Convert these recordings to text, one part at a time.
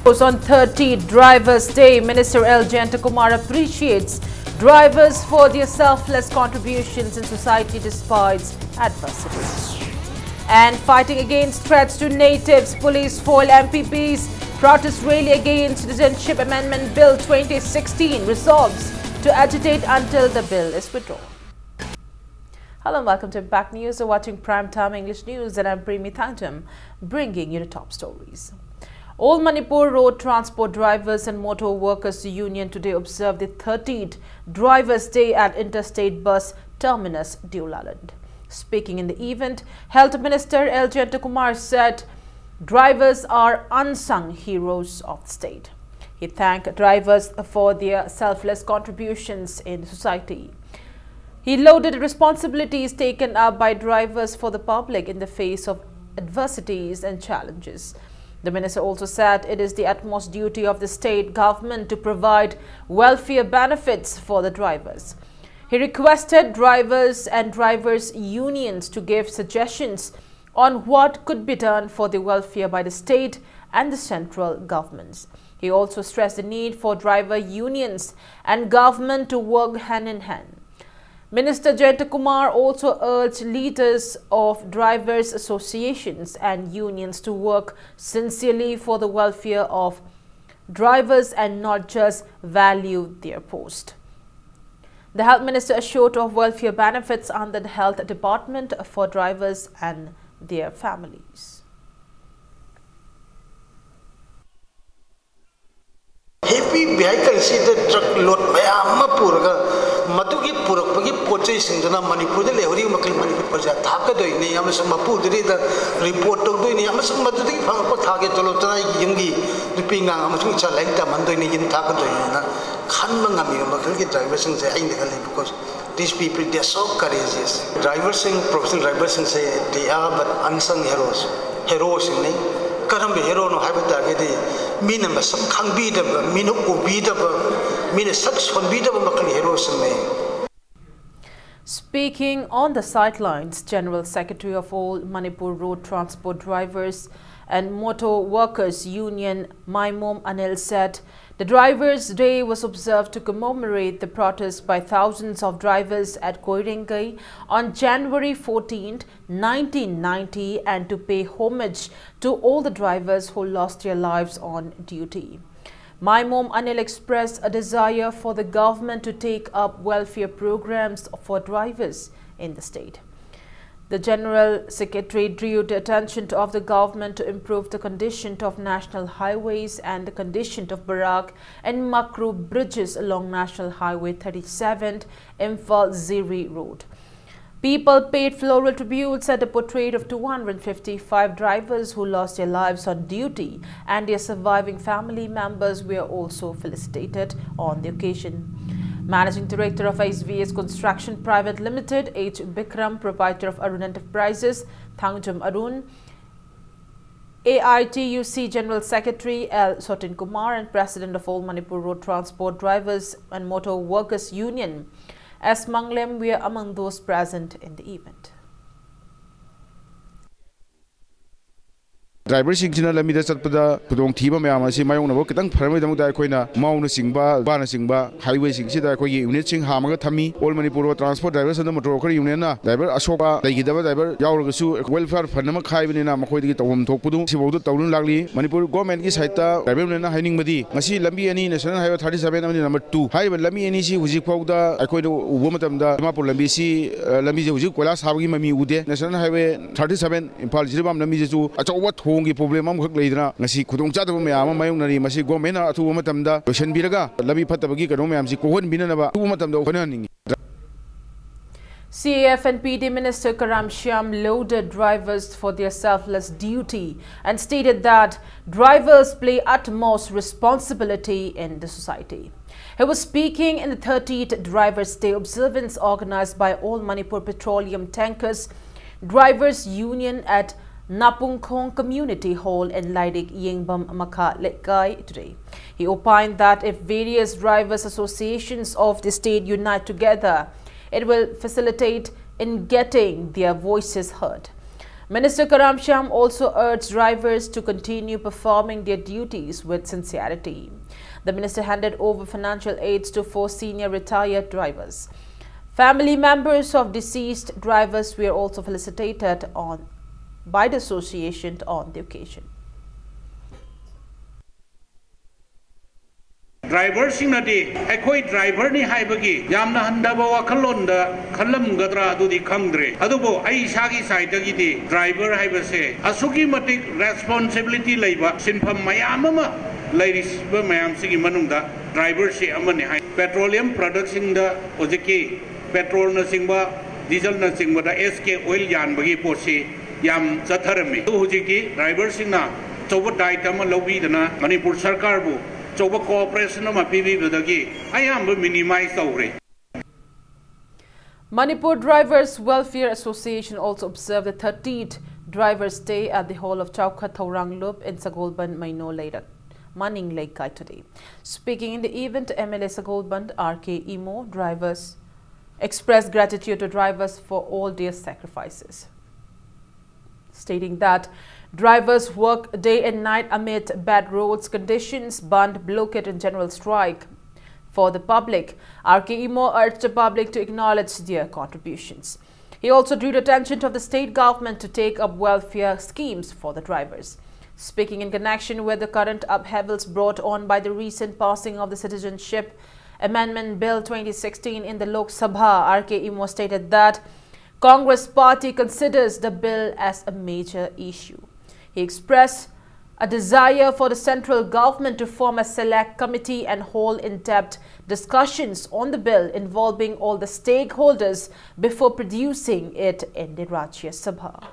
On 30th Drivers' Day, Minister L. Kumar appreciates drivers for their selfless contributions in society despite adversity. And fighting against threats to natives, police foil MPP's protest rally against Citizenship Amendment Bill 2016 resolves to agitate until the bill is withdrawn. Hello and welcome to Impact News. You're watching Primetime English News and I'm Premi Thangtam, bringing you the top stories. All Manipur Road Transport Drivers and Motor Workers Union today observed the 30th Drivers' Day at Interstate Bus Terminus, Dewlaland. Speaking in the event, Health Minister L. Kumar said drivers are unsung heroes of the state. He thanked drivers for their selfless contributions in society. He lauded responsibilities taken up by drivers for the public in the face of adversities and challenges. The minister also said it is the utmost duty of the state government to provide welfare benefits for the drivers. He requested drivers and drivers' unions to give suggestions on what could be done for the welfare by the state and the central governments. He also stressed the need for driver unions and government to work hand in hand. Minister Kumar also urged leaders of drivers' associations and unions to work sincerely for the welfare of drivers and not just value their post. The Health Minister assured of welfare benefits under the Health Department for drivers and their families. Heavy vehicles the truck load Matugi Puraki Poches in the Manipur, the Leori Manipur Project, Takadoini, Amazon Mapudri, the report of doing Amazon Matudi, Target Tolotana, Yingi, the Pinga, Amazucha, like the Mandoni in Takadoina, Kanmangami, Makaki drivers and say, because these people they are so courageous. Drivers and professional drivers and say they are but unsung heroes. Heroes in me. Karambe hero no habitat mina masam kangbidaba mina ubidaba mina such konbidaba makali heroes in me. Speaking on the sidelines, General Secretary of all Manipur Road Transport Drivers and Motor Workers Union Maimom Anil said the Drivers' Day was observed to commemorate the protest by thousands of drivers at Koirengai on January 14, 1990 and to pay homage to all the drivers who lost their lives on duty. Maimom Anil expressed a desire for the government to take up welfare programs for drivers in the state. The General Secretary drew the attention of the government to improve the condition of national highways and the condition of Barak and Makru bridges along National Highway 37 Imphal-Ziri Road. People paid floral tributes at the portrait of 255 drivers who lost their lives on duty, and their surviving family members were also felicitated on the occasion. Managing Director of SVS Construction Private Limited, H. Bikram, Proprietor of Arun Enterprises, Thangjam Arun, AITUC General Secretary L. Sotin Kumar and President of all Manipur Road Transport Drivers and Motor Workers Union, S. Manglem, were among those present in the event. Drivers Singina Lamida Satpada, Pudong Tiba Mayamasi, Mayona Wokatang, Paramidam Daikoina, Mauna Singba, Bana Singba, Highway Singida, Unit Sing Hamagatami, all Manipur Transport Drivers and the Motor Union, Driver Ashoka, Daigidava, Driver, Yauragasu, Welfare, Panama Kaivina, Makoi, Tom Tokudu, Sivodu, Taun Lagli, Manipur Government is Haita, Driver Haining Madi, Masi Lambi and National Highway 37 number 2, Highway Lami and Isi, Uzipoda, Akoida, Womatam, Mapu Lambisi, Lamizi, Uzukolas, Having Mami Ude, National Highway 37, in Palzibam Lamizu, what Hongi problem am later, Nasi Kudong Chadam, Mayonari, Masi Gomena, two Matamda, Ocean Biraga, Labi Patabagi, Kanomam, Kohon Binaba, two Matam. CAF and PD Minister Karam Shyam lauded drivers for their selfless duty and stated that drivers play utmost responsibility in the society. He was speaking in the 30th Drivers' Day observance organized by All Manipur Petroleum Tankers Drivers Union at Napungkhong Community Hall in Laidik Yengbam Makha Lekai today. He opined that if various drivers associations of the state unite together, it will facilitate in getting their voices heard. Minister Karam Shyam also urged drivers to continue performing their duties with sincerity. The minister handed over financial aids to 4 senior retired drivers. Family members of deceased drivers were also felicitated by the association on the occasion. Driver singnadi ekoi driver ni haibagi yamna handaba wakhalonda khalam gadra adudi khangdre adubo ai sagi side gi di driver haibase asugi matik responsibility leiba sinpham mayam ama ladies ba mayam sigi manungda driver se amane hai petroleum products in the ojiki petrol na singba diesel na singba da SK oil yan bagi posi yam chatharami hujiki driver singna choba item lobi dana Manipur sarkar bu Manipur Drivers Welfare Association also observed the 13th Drivers' Day at the Hall of Chowka Thaurang Loop in Sagolban, Maning Lake today. Speaking in the event, MLA Sagolban RK Imo drivers expressed gratitude to drivers for all their sacrifices, stating that drivers work day and night amid bad roads conditions, band blockade and general strike. For the public, RK Imo urged the public to acknowledge their contributions. He also drew the attention of the state government to take up welfare schemes for the drivers. Speaking in connection with the current upheavals brought on by the recent passing of the Citizenship Amendment Bill 2016 in the Lok Sabha, RK Imo stated that Congress party considers the bill as a major issue. He expressed a desire for the central government to form a select committee and hold in-depth discussions on the bill involving all the stakeholders before producing it in the Rajya Sabha.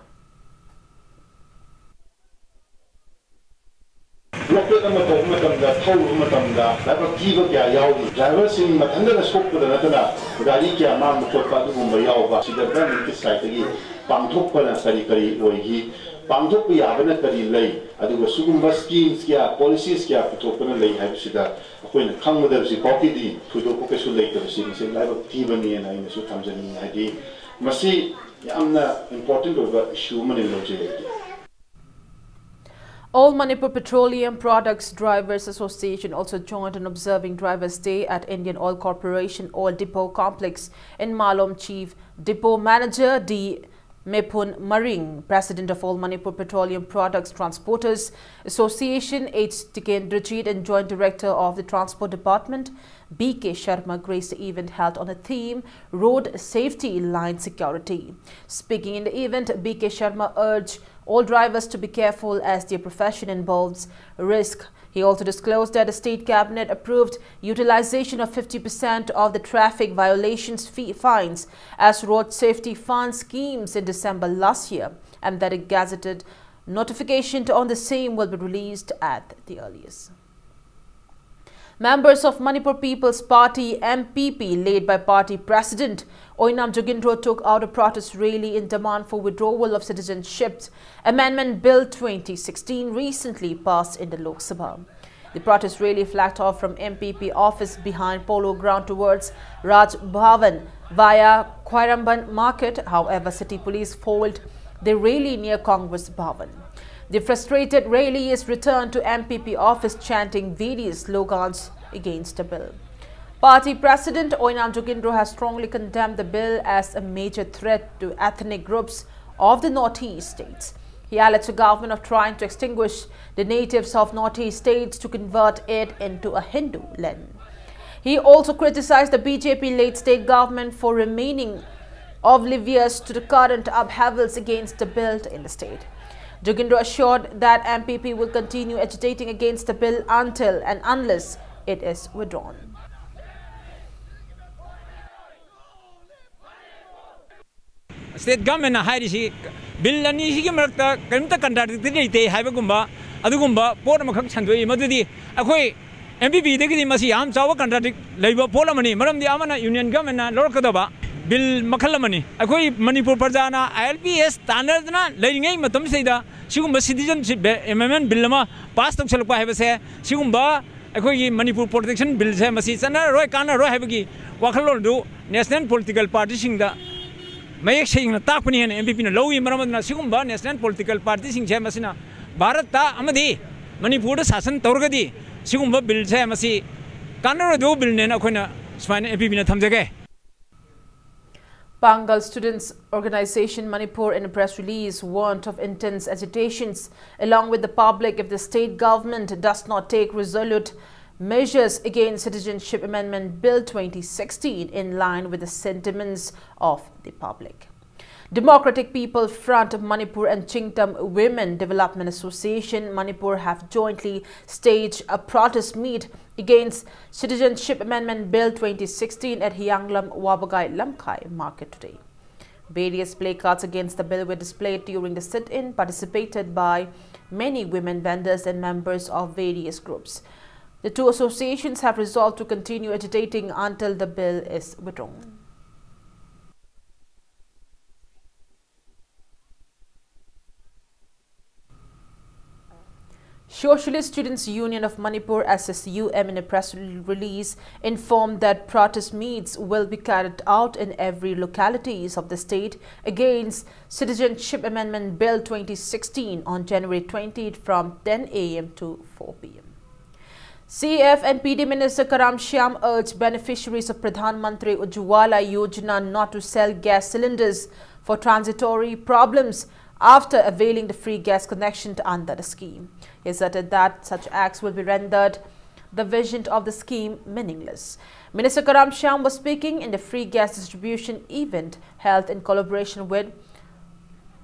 Pangthok yabana kari lei aduga sugumba schemes kya policies kya putokna lei haibsida akoina khangmadar si copy di thudoko kesu lei tabsi se laiba tibani na ina su thamjani haidi masi yamna important over issue mani loje. All Manipur Petroleum Products Drivers Association also joined in observing Drivers' Day at Indian Oil Corporation Oil Depot Complex in Malom. Chief Depot Manager D. Mepun Maring, President of All Manipur Petroleum Products Transporters Association H. Tikendrajit and Joint Director of the Transport Department B.K. Sharma graced the event held on the theme Road Safety Line Security. Speaking in the event, B.K. Sharma urged all drivers to be careful as their profession involves risk. He also disclosed that the State Cabinet approved utilization of 50% of the traffic violations fines as road safety fund schemes in December last year, and that a gazetted notification on the same will be released at the earliest. Members of Manipur People's Party MPP, led by party president Oinam Jogindro, took out a protest rally in demand for withdrawal of Citizenship Amendment Bill 2016 recently passed in the Lok Sabha. The protest rally flagged off from MPP office behind Polo Ground towards Raj Bhavan via Khairamban Market. However, city police foiled the rally near Congress Bhavan. The frustrated rallies returned to MPP office chanting various slogans against the bill. Party President Oinam Jogindro has strongly condemned the bill as a major threat to ethnic groups of the Northeast states. He alleged the government of trying to extinguish the natives of Northeast states to convert it into a Hindu land. He also criticized the BJP-led state government for remaining oblivious to the current upheavals against the bill in the state. Jogindro assured that MPP will continue agitating against the bill until and unless it is withdrawn. State government na hairi bill ani si marakta karimta contradictory te haibagumba adugumba port makhak chandoi madudi akhoi MPP degi masi am chawa contradict leiba polamani maramdi amana union government na lorkadaba bill makhalamani akhoi Manipur parjana ILPS standard na leiringai matam seida sigumba citizenship amendment bill ma pass tok chalpa haibase sigumba akhoi Manipur protection bill se masi chana roi kana roi haibagi wakhalol du national political party singda mayek sing na takpani hen MPP na lowi maramad na sigumba national political party sing che masina Bharat ta amadi Manipur da sasan torgadi sigumba bill che masi kanara do bill ne na khona smain MPP na thamjage. Bengal Students Organization Manipur in a press release warned of intense agitations along with the public if the state government does not take resolute measures against Citizenship Amendment Bill 2016 in line with the sentiments of the public. Democratic People Front of Manipur and Chingtam Women Development Association Manipur have jointly staged a protest meet against Citizenship Amendment Bill 2016 at Hyanglam Wabagai Lamkai market today. Various placards against the bill were displayed during the sit-in, participated by many women vendors and members of various groups. The two associations have resolved to continue agitating until the bill is withdrawn. Socialist Students Union of Manipur SSUM in a press release informed that protest meets will be carried out in every localities of the state against Citizenship Amendment Bill 2016 on January 20th from 10 a.m. to 4 p.m. CF and PD Minister Karam Shyam urged beneficiaries of Pradhan Mantri Ujjwala Yojana not to sell gas cylinders for transitory problems after availing the free gas connection under the scheme. He asserted that such acts will be rendered the vision of the scheme meaningless. Minister Karam Shyam was speaking in the free gas distribution event held in collaboration with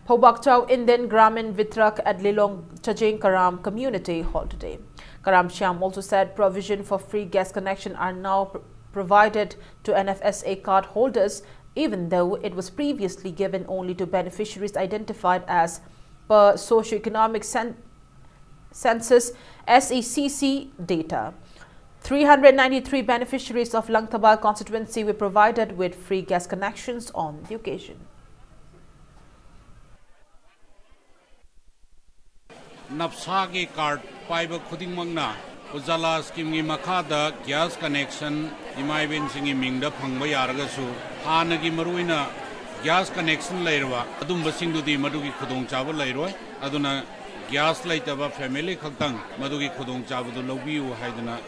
Pobakchau Indian Gramin Vitrak at Lilong Chajing Karam Community Hall today. Karam Shyam also said provision for free gas connection are now provided to NFSA card holders, even though it was previously given only to beneficiaries identified as per Socio-Economic Census SECC data. 393 beneficiaries of Langtabal constituency were provided with free gas connections on the occasion. Napsagi card paiba khuding mangna Ujjwala scheme gi makhada gas connection imai ben singi mingda phangba yaragasu hanagi maruina gas connection leirwa adumba singdudi madugi khudong chaba leiroi aduna gas laitaba family khaktang madugi khudong chaba du lobiu haidana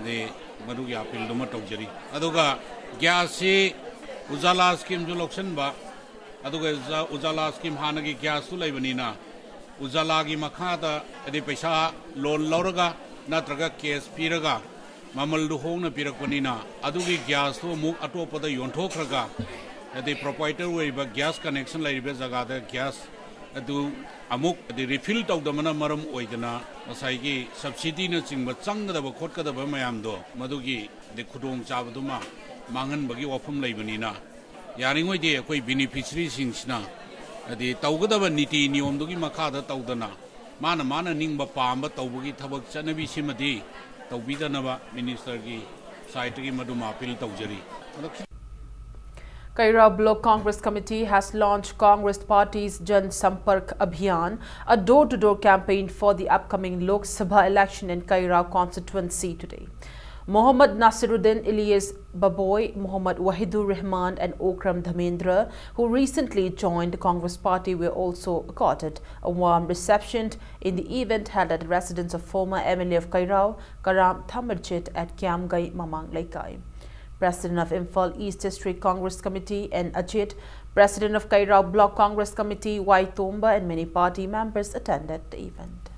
de madugi appeal duma tawjari aduga gas si Ujjwala scheme ju loksan ba aduga Ujjwala scheme hanagi gas tu leibanina Ujjwala gi makhada ade paisa loan lauraga natraga case piraga mamal du hongna pirakpanina adugi gas tu muk atopada yonthokhraga ade proprietor weiba gas connection laibe jaga da gas adu amuk ade refill tawdamana maram oidana asaigi subsidy na chingba changdaba khotkadaba mayam do madugi de khudong chabaduma mangan bagi wafum laibanina yaringoi de akoi beneficiary singsna adi tawgadaba niti niyom dugi makhada tawdana mana ningba pamba tawbugi thabak chanabi simadi tawbidanaba minister gi site gi maduma appeal tawjari. Kaira Block Congress Committee has launched Congress Party's Jan Sampark Abhiyan, a door-to-door campaign for the upcoming Lok Sabha election in Kaira constituency today. Mohammad Nasiruddin Ilyas Baboy, Mohammad Wahidur Rahman and Okram Dhamendra, who recently joined the Congress Party, were also accorded a warm reception in the event held at the residence of former MLA of Kairao, Karam Thamarchit at Kiamgai Mamang Laikai. President of Imphal East District Congress Committee N. Ajit, President of Kairao Block Congress Committee Y. Tomba and many party members attended the event.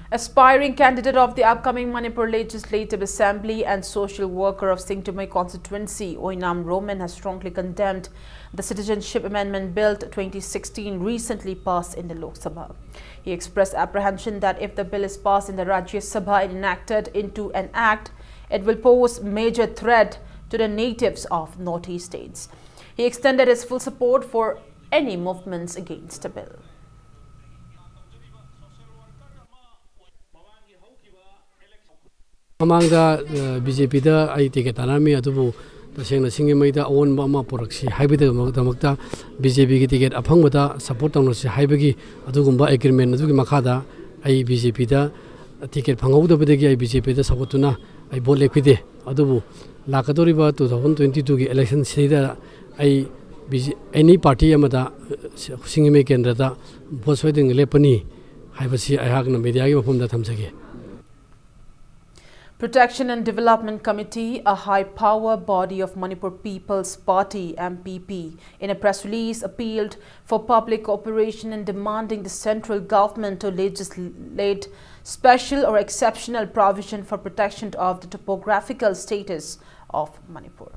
Aspiring candidate of the upcoming Manipur Legislative Assembly and social worker of Singtumai constituency, Oinam Roman, has strongly condemned the Citizenship Amendment Bill 2016 recently passed in the Lok Sabha. He expressed apprehension that if the bill is passed in the Rajya Sabha and enacted into an act, it will pose major threat to the natives of Northeast states. He extended his full support for any movements against the bill. Amangda BJP da ai ticket anami adubu tasengna singimaida on mama poraksi haibida damakta BJP ki ticket aphangmada support tawnosi haibagi adugumba agreement adugi makhada ai BJP da ticket phanghodabadagi BJP da sabotuna ai bol lekhide adubu lakadoriba 2022 gi election sida ai any party amada singime kendra da vote soiding lepani haibasi ayhagna media gi mafumda thamjage. Protection and Development Committee, a high-power body of Manipur People's Party (MPP), in a press release appealed for public cooperation in demanding the central government to legislate special or exceptional provision for protection of the topographical status of Manipur.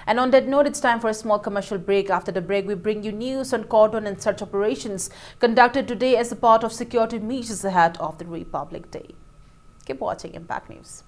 And on that note, it's time for a small commercial break. After the break, we bring you news on cordon and search operations conducted today as a part of security measures ahead of the Republic Day. Keep watching Impact News.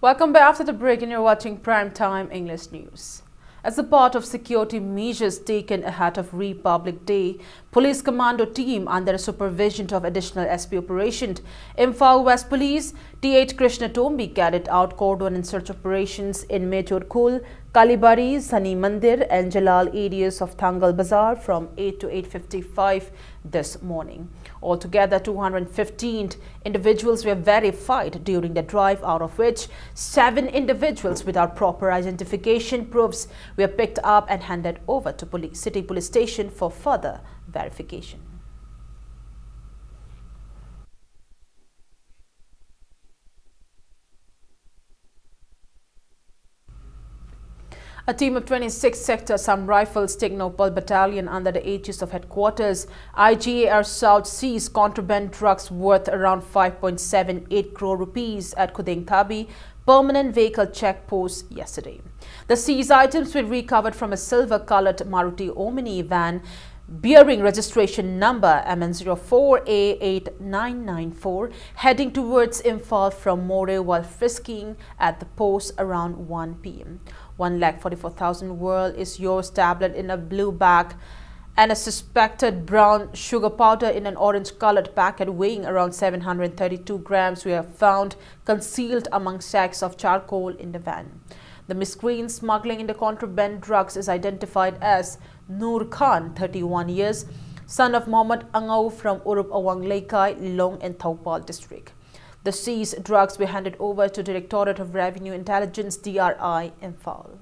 Welcome back after the break, and you're watching Primetime English News. As a part of security measures taken ahead of Republic Day, Police Commando team under the supervision of additional SP operation, Imphal West Police, T8 Krishna Tombi carried out cordon and search operations in Major Khul, Kalibari, Sani Mandir and Jalal areas of Thangal Bazaar from 8 to 8:55 this morning. Altogether, 215 individuals were verified during the drive, out of which 7 individuals without proper identification proofs were picked up and handed over to City Police Station for further verification. A team of 26 Sector Assam Rifles Technopal Battalion under the aegis of Headquarters IGAR South seized contraband drugs worth around 5.78 crore rupees at Kudengthabi permanent vehicle check post yesterday. The seized items were recovered from a silver-colored Maruti Omni van bearing registration number MN04A8994 heading towards Imphal from More while frisking at the post around 1 p.m. 1,44,000 Whirl is yours tablet in a blue bag and a suspected brown sugar powder in an orange-colored packet weighing around 732 grams were found concealed among sacks of charcoal in the van. The miscreant smuggling in the contraband drugs is identified as Noor Khan, 31 years, son of Mohammed Angau from Urup Awang Laikai, Long and Thaupal district. The seized drugs were handed over to Directorate of Revenue Intelligence DRI Imphal.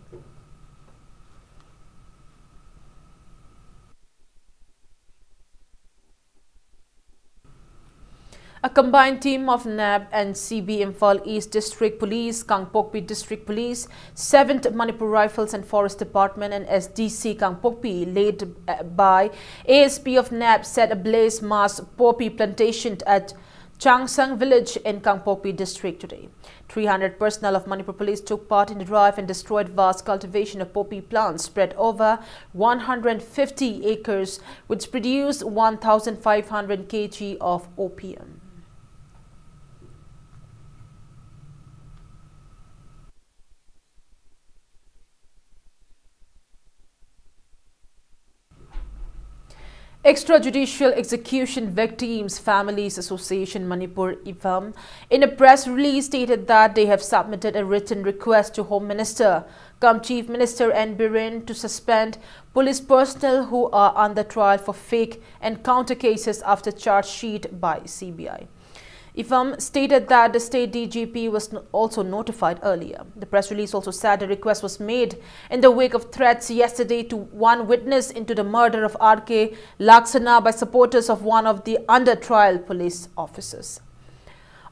A combined team of NAB and CB Imphal East District Police, Kangpokpi District Police, 7th Manipur Rifles and Forest Department and SDC Kangpokpi, led by ASP of NAB, set ablaze mass poppy plantation at Changsang village in Kangpokpi district today. 300 personnel of Manipur Police took part in the drive and destroyed vast cultivation of poppy plants spread over 150 acres, which produced 1,500 kg of opium. Extrajudicial Execution Victims Families Association Manipur (IFAM) in a press release stated that they have submitted a written request to Home Minister Chief Minister N. Biren to suspend police personnel who are under trial for fake and counter cases after charge sheet by CBI. IFAM stated that the state DGP was also notified earlier. The press release also said the request was made in the wake of threats yesterday to one witness into the murder of R.K. Laksana by supporters of one of the under-trial police officers.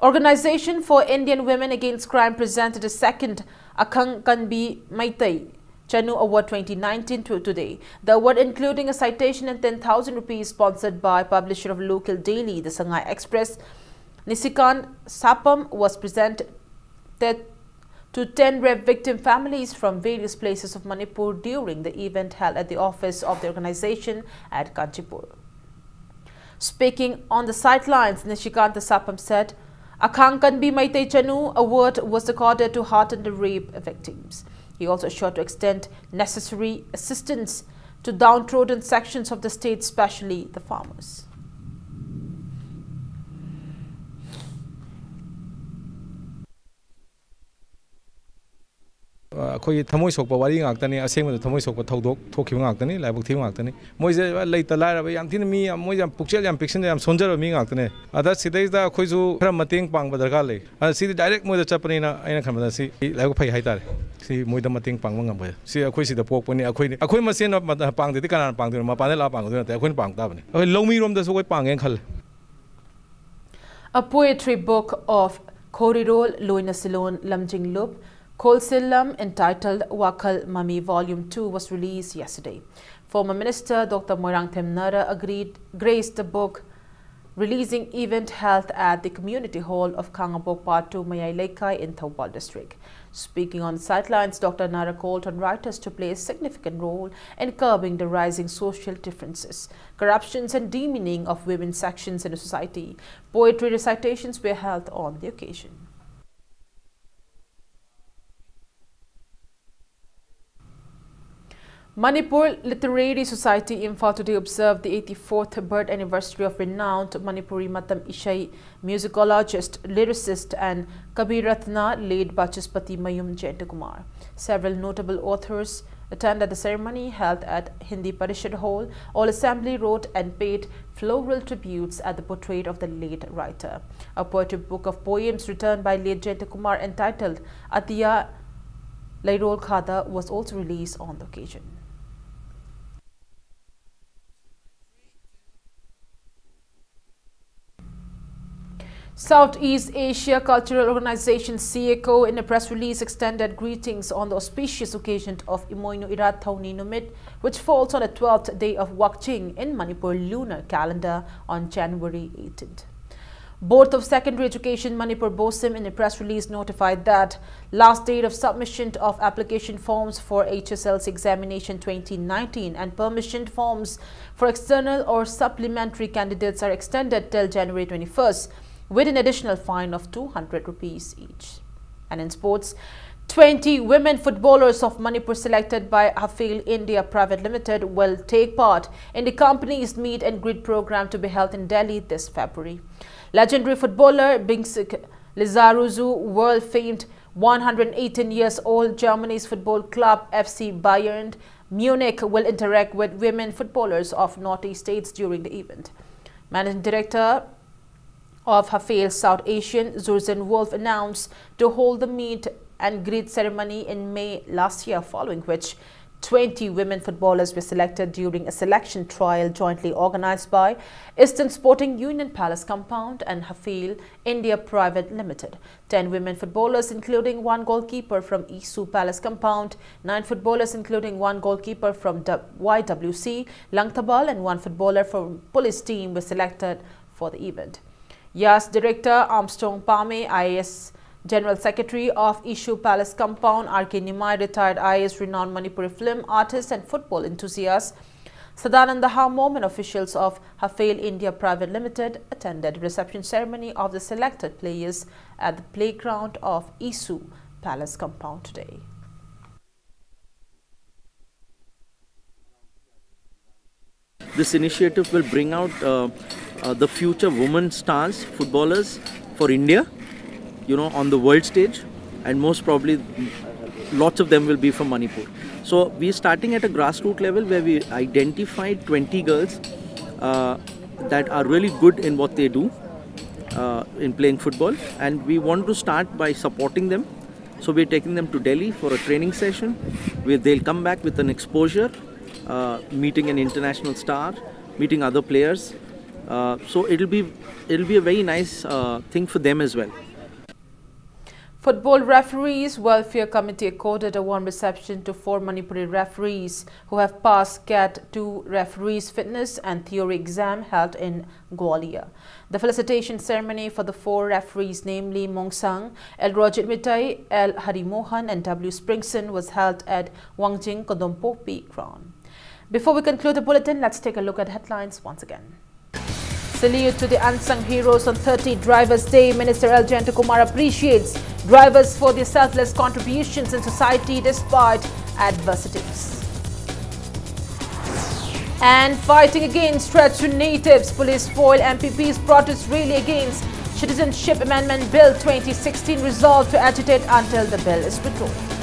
Organization for Indian Women Against Crime presented a second Akhang Kanbi Maitai Chanu Award 2019 today. The award, including a citation and 10,000 rupees, sponsored by publisher of local daily The Sangay Express, Nisikant Sapam, was presented to 10 rape victim families from various places of Manipur during the event held at the office of the organization at Kanchipur. Speaking on the sidelines, Nishikant Sapam said, Akhang Kanbi Maitei Chanu Award was accorded to hearten the rape victims. He also assured to extend necessary assistance to downtrodden sections of the state, especially the farmers. ꯑꯩꯈꯣꯏꯒꯤ ꯊꯃꯣꯏ ꯁꯣꯛꯄ ꯋꯥꯔꯤ ꯉꯥꯛꯇꯅꯤ ꯑꯁꯦꯡꯕꯗ ꯊꯃꯣꯏ ꯁꯣꯛꯄ ꯊꯧꯗꯣꯛ ꯊꯣꯛꯈꯤꯕ ꯉꯥꯛꯇꯅꯤ ꯂꯥꯏꯕꯛ ꯊꯤꯕ ꯉꯥꯛꯇꯅꯤ ꯃꯣꯏꯁꯦ ꯂꯩꯇ ꯂꯥꯏꯔꯕ ꯌꯥꯝ ꯊꯤꯅ ꯃꯤ ꯃꯣꯏ ꯌꯥꯝ ꯄꯨꯛꯆꯦꯜ ꯌꯥꯝ ꯄꯤꯛꯁꯤꯟ ꯌꯥꯝ ꯁꯣꯟꯖꯔꯕ ꯃꯤ ꯉꯥꯛꯇꯅꯦ ꯑꯗ ꯁꯤꯗꯩꯁꯤꯗ ꯑꯩꯈꯣꯏꯁꯨ ꯈꯔ ꯃꯇꯦꯡ ꯄꯥꯡꯕ ꯗꯔꯀꯥꯔ ꯂꯩ ꯁꯤꯗꯤ ꯗꯥꯏꯔꯦꯛ ꯃꯣꯏꯗ ꯆꯠꯄꯅꯤꯅ ꯑꯩꯅ ꯈꯟꯕꯗ ꯁꯤ ꯂꯥꯏꯕꯛ ꯐꯩ ꯍꯥꯏꯇꯥꯔꯦ ꯁꯤ ꯃꯣꯏꯗ ꯃꯇꯦꯡ ꯄꯥꯡꯕ ꯉꯝꯕ ꯁꯤ ꯑꯩꯈꯣꯏ ꯁꯤꯗ ꯄꯣꯛꯄꯅꯤ ꯑꯩꯈꯣꯏ ꯃꯁꯦꯟ ꯄꯥꯡꯗꯗꯤ ꯀꯅꯥꯅ ꯄꯥꯡꯗꯣꯏꯅꯣ ꯃꯄꯥꯟꯗ ꯂꯥꯛꯑ ꯄꯥꯡꯒꯗꯣꯏ ꯅꯠꯇꯦ ꯑꯩꯈꯣꯏꯅ ꯄꯥꯡ ꯇꯥꯕꯅꯤ ꯑꯩꯈꯣꯏ ꯂꯧꯃꯤꯔꯣꯝꯗꯁꯨ ꯑꯩꯈꯣꯏ ꯄꯥꯡꯒꯦꯅ ꯈꯜꯂꯦ. A poetry book of Khorirol Loinasilon Lamjinglup Kholsillam entitled Wakal Mami Volume 2 was released yesterday. Former Minister Dr. Moirang Themnara graced the book releasing event held at the Community Hall of Kangabok Part 2 Mayai Lekai in Thawbal District. Speaking on the sidelines, Dr. Nara called on writers to play a significant role in curbing the rising social differences, corruptions and demeaning of women's sections in the society. Poetry recitations were held on the occasion. Manipur Literary Society Imphal today observed the 84th birth anniversary of renowned Manipuri Matam Ishai musicologist, lyricist and Kabiratna late Bachaspati Mayum Jayantakumar. Several notable authors attended the ceremony held at Hindi Parishad Hall. All assembly wrote and paid floral tributes at the portrait of the late writer. A poetry book of poems written by late Jayantakumar entitled Atiya Lairol Khada was also released on the occasion. Southeast Asia Cultural Organization (SEACO) in a press release extended greetings on the auspicious occasion of Imoynu Irat Thauni Numit, which falls on the 12th day of Wakching in Manipur lunar calendar on January 18th. Board of Secondary Education Manipur BOSIM in a press release notified that last date of submission of application forms for HSLC examination 2019 and permission forms for external or supplementary candidates are extended till January 21st. With an additional fine of 200 rupees each. And in sports, 20 women footballers of Manipur selected by Hafil India Private Limited will take part in the company's meet and greet program to be held in Delhi this February. Legendary footballer Bingsik Lizaruzu, world-famed 118 years old Germany's football club FC Bayern Munich will interact with women footballers of Northeast states during the event. Managing Director of Hafil South Asian, Zurzen Wolf, announced to hold the meet and greet ceremony in May last year, following which 20 women footballers were selected during a selection trial jointly organized by Eastern Sporting Union Palace Compound and Hafil India Private Limited. 10 women footballers, including one goalkeeper from ISU Palace Compound, 9 footballers, including one goalkeeper from YWC Langtabal and 1 footballer from police team, were selected for the event. YAS Director Armstrong Pame, IAS General Secretary of Ishu Palace Compound, R.K. Nimai, retired IAS renowned Manipuri film artist and football enthusiast, Sadananda Hamom and officials of Hafil India Private Limited attended the reception ceremony of the selected players at the playground of Isu Palace Compound today. This initiative will bring out the future women stars, footballers for India, on the world stage, and most probably lots of them will be from Manipur. So we are starting at a grassroots level where we identified 20 girls that are really good in what they do in playing football, and we want to start by supporting them. So we are taking them to Delhi for a training session where they'll come back with an exposure, meeting an international star, meeting other players. So it'll be a very nice thing for them as well. Football Referees Welfare Committee accorded a warm reception to 4 Manipuri referees who have passed CAT 2 referees fitness and theory exam held in Gwalior. The felicitation ceremony for the 4 referees, namely Mongsang, L. Rojit Mitai, L. Harimohan and W. Springson, was held at Wangjing Kodompopi Crown. Before we conclude the bulletin, let's take a look at headlines once again. Salute to the unsung heroes on 30 Drivers' Day. Minister L. Jayantakumar appreciates drivers for their selfless contributions in society despite adversities. And fighting against threats to natives, police foil MPP's protest rally against Citizenship Amendment Bill 2016, resolved to agitate until the bill is withdrawn.